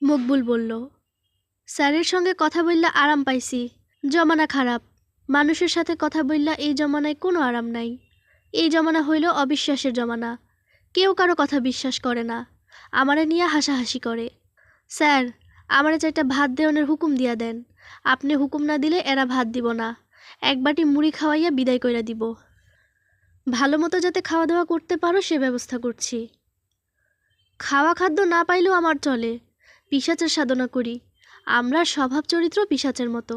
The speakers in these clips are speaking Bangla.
মকবুল বলল, স্যারের সঙ্গে কথা বললে আরাম পাইছি। জমানা খারাপ, মানুষের সাথে কথা বললা এই জমানায় কোনো আরাম নাই। এই জমানা হইল অবিশ্বাসের জমানা, কেউ কারো কথা বিশ্বাস করে না, আমারে নিয়ে হাসাহাসি করে। স্যার, আমারে চারটা ভাত দেওয়ানের হুকুম দিয়া দেন। আপনি হুকুম না দিলে এরা ভাত দিব না, এক বাটি মুড়ি খাওয়াইয়া বিদায় কইরা দিব। ভালো মতো যাতে খাওয়া দাওয়া করতে পারো সে ব্যবস্থা করছি। খাওয়া খাদ্য না পাইলেও আমার চলে, পিশাচের সাধনা করি। আমরা স্বভাব চরিত্র পিশাচের মতো,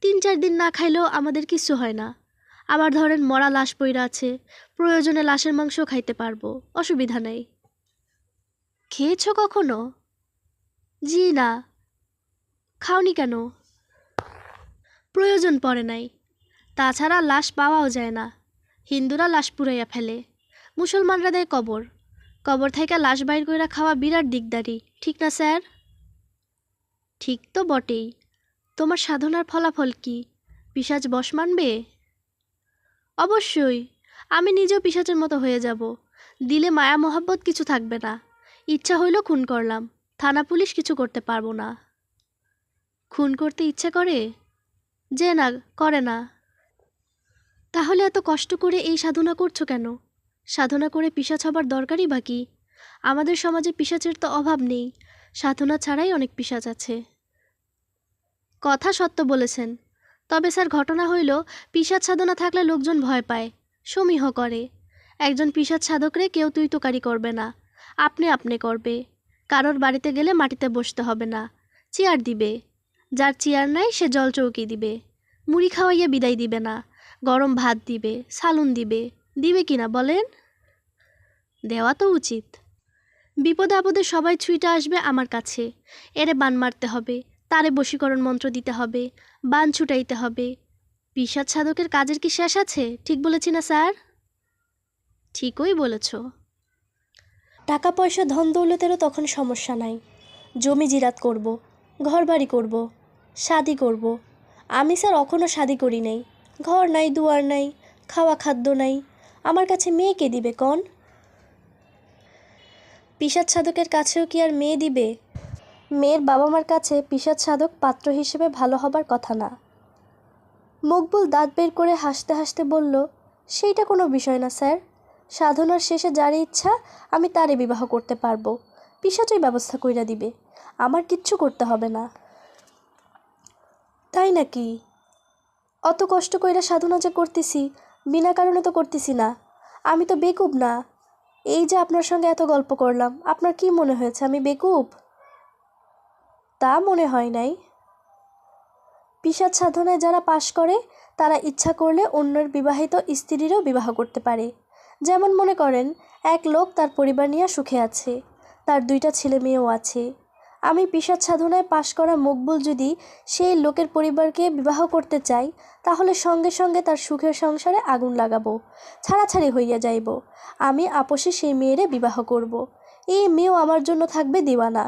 3-4 দিন না খাইলেও আমাদের কিছু হয় না। আবার ধরেন মরা লাশ পইরা আছে, প্রয়োজনে লাশের মাংস খাইতে পারবো, অসুবিধা নেই। খেয়েছ কখনো? জি না। খাওনি কেন? প্রয়োজন পড়ে নাই। তাছাড়া লাশ পাওয়াও যায় না, হিন্দুরা লাশ পুড়াইয়া ফেলে, মুসলমানরা দেয় কবর। কবর থেকে লাশ বাইর কইরা খাওয়া বিরাট দিকদারি, ঠিক না স্যার? ঠিক তো বটেই। তোমার সাধনার ফলাফল কি? পিশাচ বশ মানবে? অবশ্যই, আমি নিজেও পিশাচের মতো হয়ে যাব। দিলে মায়া মহাব্বত কিছু থাকবে না। ইচ্ছা হইল খুন করলাম, থানা পুলিশ কিছু করতে পারবো না। খুন করতে ইচ্ছে করে? যে না, করে না। তাহলে এত কষ্ট করে এই সাধনা করছো কেন? সাধনা করে পিশাচ হবার দরকারই বা কি? আমাদের সমাজে পিশাচের তো অভাব নেই, সাধনা ছাড়াই অনেক পিশাচ আছে। কথা সত্য বলেছেন। তবে স্যার, ঘটনা হইল পিশাচ সাধনা থাকলে লোকজন ভয় পায়, সমীহ করে। একজন পিশাচ সাধকরে কেউ তুই তোকারি করবে না, আপনি আপনি করবে। কারোর বাড়িতে গেলে মাটিতে বসতে হবে না, চেয়ার দিবে। যার চেয়ার নাই সে জল চৌকি দিবে, মুড়ি খাওয়াইয়া বিদায় দিবে না, গরম ভাত দিবে, সালুন দিবে। দিবে কিনা বলেন? দেওয়া তো উচিত। বিপদে আপদে সবাই ছুঁইটা আসবে আমার কাছে, এরে বান মারতে হবে, তারে বশীকরণ মন্ত্র দিতে হবে, বান ছুটাইতে হবে। পিশাচ সাধকের কাজের কি শেষ আছে? ঠিক বলেছি না স্যার? ঠিকই বলেছ। টাকা পয়সা ধন দৌলতেরও তখন সমস্যা নাই। জমি জিরাত করব, ঘর বাড়ি করব, শাদি করব। আমি স্যার এখনও শাদি করি নাই, ঘর নাই, দুয়ার নাই, খাওয়া খাদ্য নাই। আমার কাছে মেয়ে কে দিবে কন? পিশাচ সাধকের কাছেও কি আর মেয়ে দিবে? মেয়ের বাবা মার কাছে পিশাচ সাধক পাত্র হিসেবে ভালো হবার কথা না। মকবুল দাঁত বের করে হাসতে হাসতে বলল, সেইটা কোনো বিষয় না স্যার। সাধনার শেষে যার ইচ্ছা আমি তারে বিবাহ করতে পারবো, পিশাচই ব্যবস্থা কইরা দিবে, আমার কিচ্ছু করতে হবে না। তাই নাকি? অত কষ্ট কইরা সাধনা যে করতেছি, বিনা কারণে তো করতেছি না। আমি তো বেকুব না। এই যে আপনার সঙ্গে এত গল্প করলাম, আপনার কি মনে হয়েছে আমি বেকুব? তা মনে হয় নাই। পিশাচ সাধনায় যারা পাশ করে তারা ইচ্ছা করলে অন্যের বিবাহিত স্ত্রীরও বিবাহ করতে পারে। যেমন মনে করেন, এক লোক তার পরিবার নিয়ে সুখে আছে, তার 2টা ছেলে মেয়েও আছে। আমি পিশাচ সাধনায় পাশ করা মকবুল যদি সেই লোকের পরিবারকে বিবাহ করতে চাই, তাহলে সঙ্গে সঙ্গে তার সুখের সংসারে আগুন লাগাবো, ছাড়াছাড়ি হইয়া যাইব। আমি আপোষে সেই মেয়েরে বিবাহ করব। এই মেয়েও আমার জন্য থাকবে দিওয়ানা।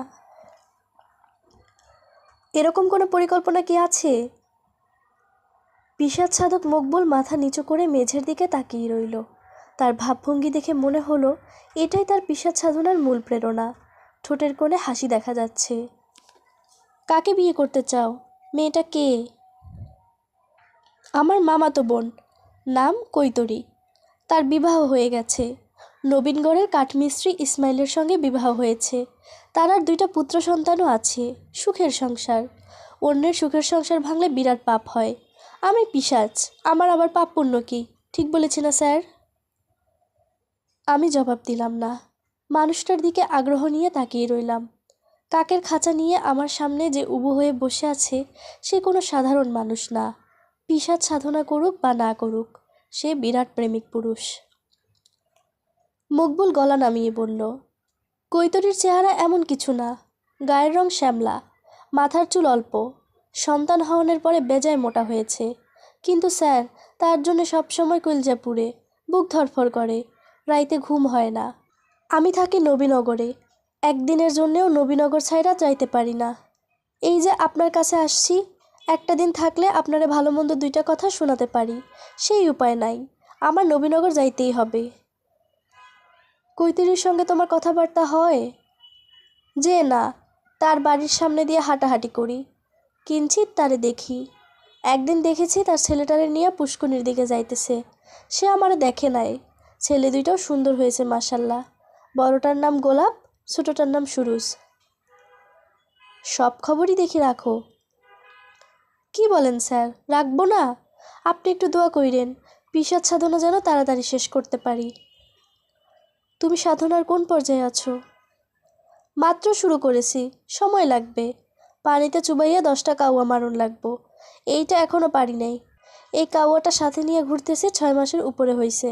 এরকম কোনো পরিকল্পনা কি আছে? পিশাচ সাধক মকবুল মাথা নিচু করে মেঝের দিকে তাকিয়ে রইল। তার ভাবভঙ্গি দেখে মনে হলো এটাই তার পিশাচ সাধনার মূল প্রেরণা। ঠোঁটের কোণে হাসি দেখা যাচ্ছে। কাকে বিয়ে করতে চাও? মেয়েটা কে? আমার মামাতো বোন, নাম কৈতরী। তার বিবাহ হয়ে গেছে। নবীনগড়ের কাঠমিস্ত্রি ইসমাইলের সঙ্গে বিবাহ হয়েছে। তার আর 2টা পুত্র সন্তানও আছে। সুখের সংসার। অন্যের সুখের সংসার ভাঙলে বিরাট পাপ হয়। আমি পিশাচ, আমার আবার পাপ পুণ্য কি? ঠিক বলেছি না স্যার? আমি জবাব দিলাম না। মানুষটার দিকে আগ্রহ নিয়ে তাকিয়ে রইলাম। কাকের খাঁচা নিয়ে আমার সামনে যে উবু হয়ে বসে আছে সে কোনো সাধারণ মানুষ না। পিশাচ সাধনা করুক বা না করুক, সে বিরাট প্রেমিক পুরুষ। মকবুল গলা নামিয়ে বলল, কৈতরীর চেহারা এমন কিছু না। গায়ের রং শ্যামলা, মাথার চুল অল্প, সন্তান হওয়ার পরে বেজায় মোটা হয়েছে। কিন্তু স্যার, তার জন্য সবসময় কলজা পুড়ে, বুক ধরফর করে, রাইতে ঘুম হয় না। আমি থাকি নবীনগরে, একদিনের জন্যেও নবীনগর ছাইড়া যাইতে পারি না। এই যে আপনার কাছে আসছি, একটা দিন থাকলে আপনারে ভালো মন্দ 2টা কথা শোনাতে পারি, সেই উপায় নাই। আমার নবীনগর যাইতেই হবে। কৈতরীর সঙ্গে তোমার কথাবার্তা হয়? যে না, তার বাড়ির সামনে দিয়ে হাঁটাহাঁটি করি, কিঞ্চিত তারে দেখি। একদিন দেখেছি তার ছেলেটারে নিয়ে পুষ্কনির দিকে যাইতেছে। সে আমারে দেখে নাই। ছেলে দুইটাও সুন্দর হয়েছে মাশাল্লাহ। বড়টার নাম গোলাপ, ছোটটার নাম সুরুজ। সব খবরই দেখি রাখো। কি বলেন স্যার, রাখবো না? আপনি একটু দোয়া কইরেন পিশাচ সাধনা যেন তাড়াতাড়ি শেষ করতে পারি। তুমি সাধনার কোন পর্যায়ে আছো? মাত্র শুরু করেছি, সময় লাগবে। পানিতে চুবাইয়া 10টা কাউয়া মারণ লাগবো। এইটা এখনও পারি নাই। এই কাউয়াটা সাথে নিয়ে ঘুরতেছে 6 মাসের উপরে হয়েছে।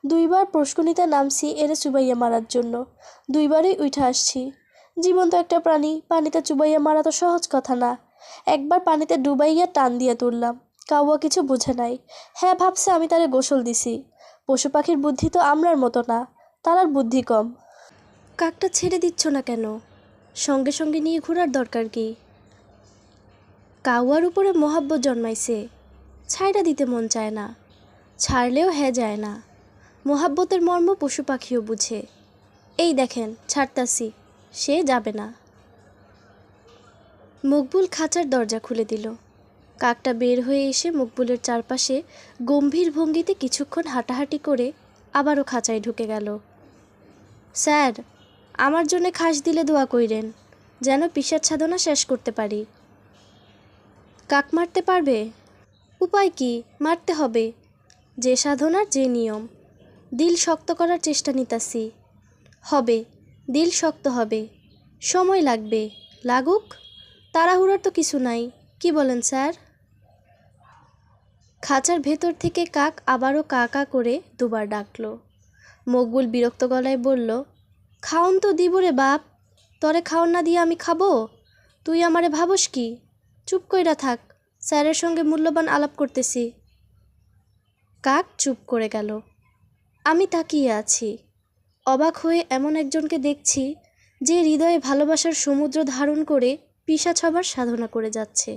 2বার পুষ্কনিতে নামছি এরে চুবাইয়া মারার জন্য, 2বারই উঠে আসছি। জীবন্ত একটা প্রাণী, পানিতে চুবাইয়া মারা তো সহজ কথা না। একবার পানিতে ডুবাইয়া টান দিয়ে তুললাম, কাউয়া কিছু বুঝে নাই। হ্যাঁ, ভাবছে আমি তারে গোসল দিছি। পশু পাখির বুদ্ধি তো আমরার মতো না, তারার বুদ্ধি কম। কাকটা ছেড়ে দিচ্ছ না কেন? সঙ্গে সঙ্গে নিয়ে ঘোরার দরকার কি? কাউয়ার উপরে মহাব্বত জন্মাইছে, ছাইড়া দিতে মন চায় না। ছাড়লেও হ্যাঁ যায় না। মহাব্বতের মর্ম পশু পাখিও বুঝে। এই দেখেন ছাড়তাছি, সে যাবে না। মকবুল খাঁচার দরজা খুলে দিল। কাকটা বের হয়ে এসে মকবুলের চারপাশে গম্ভীর ভঙ্গিতে কিছুক্ষণ হাঁটাহাঁটি করে আবারও খাঁচায় ঢুকে গেল। স্যার, আমার জন্যে খাস দিলে দোয়া কইরেন, যেন পিশাচ সাধনা শেষ করতে পারি। কাক মারতে পারবে? উপায় কি, মারতে হবে। যে সাধনার যে নিয়ম। দিল শক্ত করার চেষ্টা নিতাছি। হবে, দিল শক্ত হবে। সময় লাগবে, লাগুক। তাড়াহুড়োর তো কিছু নাই, কি বলেন স্যার? খাঁচার ভেতর থেকে কাক আবারও কা কা করে 2বার ডাকল। মকবুল বিরক্ত গলায় বলল, খাওন তো দিব রে বাপ, তরে খাওন না দিয়ে আমি খাবো? তুই আমারে ভাবস কি? চুপ কইরা থাক, স্যারের সঙ্গে মূল্যবান আলাপ করতেছি। কাক চুপ করে গেল। আমি তাকিয়ে আছি, অবাক হয়ে এমন একজনকে দেখছি যে হৃদয়ে ভালোবাসার সমুদ্র ধারণ করে পিশাচ হবার সাধনা করে যাচ্ছে।